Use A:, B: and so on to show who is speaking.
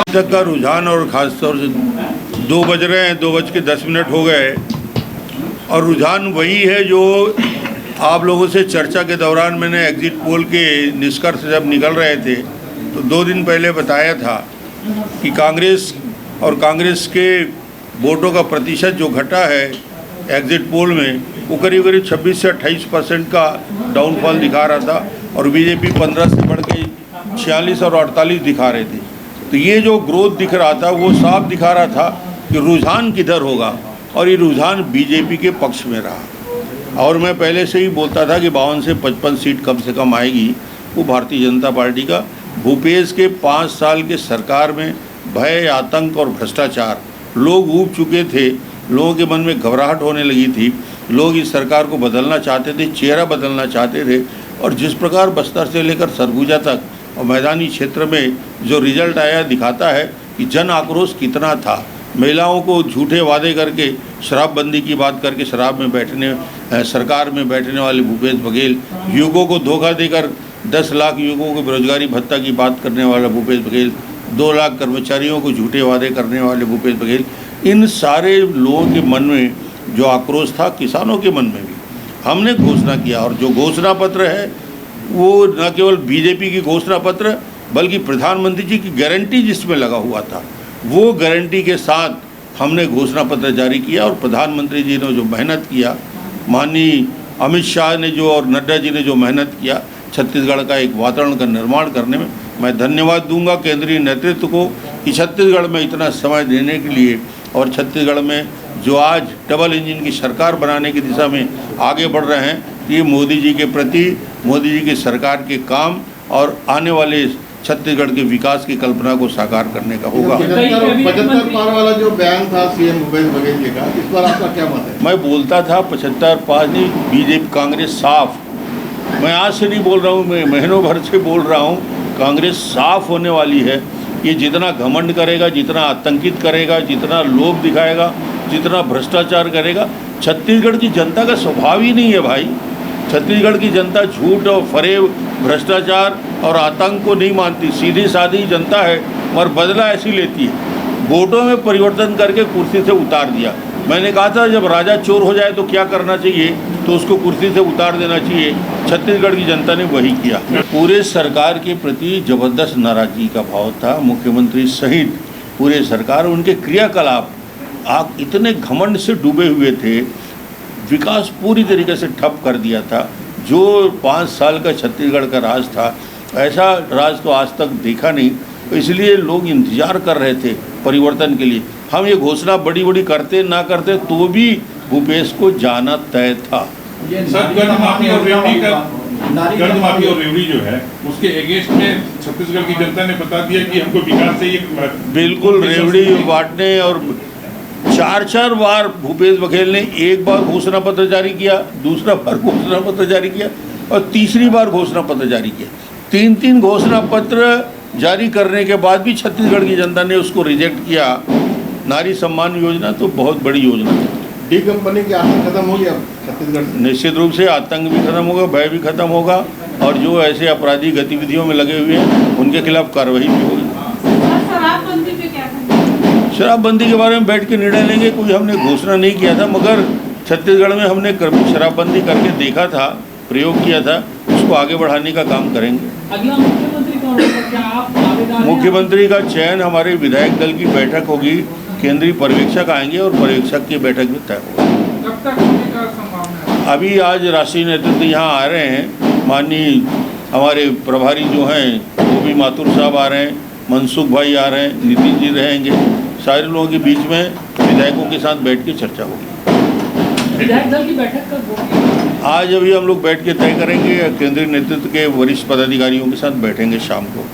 A: तक का रुझान और ख़ासतौर से 2 बज रहे हैं, 2:10 हो गए और रुझान वही है जो आप लोगों से चर्चा के दौरान मैंने एग्जिट पोल के निष्कर्ष जब निकल रहे थे तो 2 दिन पहले बताया था कि कांग्रेस के वोटों का प्रतिशत जो घटा है एग्जिट पोल में वो करीब 26 से 28% का डाउनफॉल दिखा रहा था और बीजेपी 15 से बढ़ के 46 और 48 दिखा रहे थे। तो ये जो ग्रोथ दिख रहा था वो साफ दिखा रहा था कि रुझान किधर होगा और ये रुझान बीजेपी के पक्ष में रहा। और मैं पहले से ही बोलता था कि 52 से 55 सीट कम से कम आएगी, वो भारतीय जनता पार्टी का। भूपेश के 5 साल के सरकार में भय, आतंक और भ्रष्टाचार, लोग ऊब चुके थे, लोगों के मन में घबराहट होने लगी थी, लोग इस सरकार को बदलना चाहते थे, चेहरा बदलना चाहते थे। और जिस प्रकार बस्तर से लेकर सरगुजा तक और मैदानी क्षेत्र में जो रिजल्ट आया दिखाता है कि जन आक्रोश कितना था। महिलाओं को झूठे वादे करके शराबबंदी की बात करके शराब में बैठने सरकार में बैठने वाले भूपेश बघेल, युवकों को धोखा देकर 10 लाख युवकों को बेरोजगारी भत्ता की बात करने वाला भूपेश बघेल, 2 लाख कर्मचारियों को झूठे वादे करने वाले भूपेश बघेल, इन सारे लोगों के मन में जो आक्रोश था, किसानों के मन में भी हमने घोषणा किया। और जो घोषणा पत्र है वो न केवल बीजेपी की घोषणा पत्र बल्कि प्रधानमंत्री जी की गारंटी जिसमें लगा हुआ था, वो गारंटी के साथ हमने घोषणा पत्र जारी किया। और प्रधानमंत्री जी ने जो मेहनत किया, माननीय अमित शाह ने जो और नड्डा जी ने जो मेहनत किया छत्तीसगढ़ का एक वातावरण का निर्माण करने में, मैं धन्यवाद दूंगा केंद्रीय नेतृत्व को कि छत्तीसगढ़ में इतना समय देने के लिए और छत्तीसगढ़ में जो आज डबल इंजन की सरकार बनाने की दिशा में आगे बढ़ रहे हैं, ये मोदी जी के प्रति, मोदी जी की सरकार के काम और आने वाले छत्तीसगढ़ के विकास की कल्पना को साकार करने का होगा।
B: 75 पार वाला जो बयान था सीएम भूपेश बघेल जी का, इस पर आपका क्या मत है?
A: मैं बोलता था 75 पार नहीं, बीजेपी कांग्रेस साफ। मैं आज से नहीं बोल रहा हूँ, मैं महीनों भर से बोल रहा हूँ, कांग्रेस साफ होने वाली है। ये जितना घमंड करेगा, जितना आतंकित करेगा, जितना लोभ दिखाएगा, जितना भ्रष्टाचार करेगा, छत्तीसगढ़ की जनता का स्वभाव ही नहीं है भाई। छत्तीसगढ़ की जनता झूठ और फरेब, भ्रष्टाचार और आतंक को नहीं मानती, सीधी सादी जनता है और बदला ऐसी लेती है। वोटों में परिवर्तन करके कुर्सी से उतार दिया। मैंने कहा था जब राजा चोर हो जाए तो क्या करना चाहिए, तो उसको कुर्सी से उतार देना चाहिए। छत्तीसगढ़ की जनता ने वही किया। पूरे सरकार के प्रति जबरदस्त नाराजगी का भाव था, मुख्यमंत्री सहित पूरे सरकार, उनके क्रियाकलाप आप इतने घमंड से डूबे हुए थे, विकास पूरी तरीके से ठप कर दिया था। जो 5 साल का छत्तीसगढ़ का राज था, ऐसा राज तो आज तक देखा नहीं। तो इसलिए लोग इंतजार कर रहे थे परिवर्तन के लिए। हम ये घोषणा बड़ी बड़ी करते ना करते तो भी भूपेश को जाना तय था।
C: कर्जमाफी और रेवड़ी जो है उसके अगेंस्ट में छत्तीसगढ़ की जनता ने बता दिया कि हमको विकास चाहिए।
A: बिल्कुल, रेवड़ी बांटने और 4 बार भूपेश बघेल ने, एक बार घोषणा पत्र जारी किया, दूसरा बार घोषणा पत्र जारी किया और तीसरी बार घोषणा पत्र जारी किया। 3 घोषणा पत्र जारी करने के बाद भी छत्तीसगढ़ की जनता ने उसको रिजेक्ट किया। नारी सम्मान योजना तो बहुत बड़ी योजना है।
B: डी कंपनी की आतंक खत्म हो गया छत्तीसगढ़ से?
A: निश्चित रूप से आतंक भी खत्म होगा, भय भी खत्म होगा और जो ऐसे आपराधिक गतिविधियों में लगे हुए हैं उनके खिलाफ कार्रवाई भी होगी। शराबबंदी के बारे में बैठ के निर्णय लेंगे। कोई हमने घोषणा नहीं किया था, मगर छत्तीसगढ़ में हमने शराबबंदी करके देखा था, प्रयोग किया था, उसको आगे बढ़ाने का काम करेंगे।
D: अगला मुख्यमंत्री कौन होगा? क्या आप दावेदार हैं?
A: मुख्यमंत्री का चयन हमारे विधायक दल की बैठक होगी, केंद्रीय पर्यवेक्षक आएंगे और पर्यवेक्षक की बैठक भी तय होगी।
D: कब तक होने का संभावना है?
A: अभी आज राष्ट्रीय नेतृत्व यहाँ आ रहे हैं, माननीय हमारे प्रभारी जो हैं वो भी माथुर साहब आ रहे हैं, मनसुख भाई आ रहे हैं, नितिन जी रहेंगे। सारे लोगों के बीच में विधायकों के साथ बैठ के चर्चा होगी।
D: विधायक दल की बैठक कब होगी?
A: आज अभी हम लोग बैठ के तय करेंगे। केंद्रीय नेतृत्व के वरिष्ठ पदाधिकारियों के साथ बैठेंगे शाम को।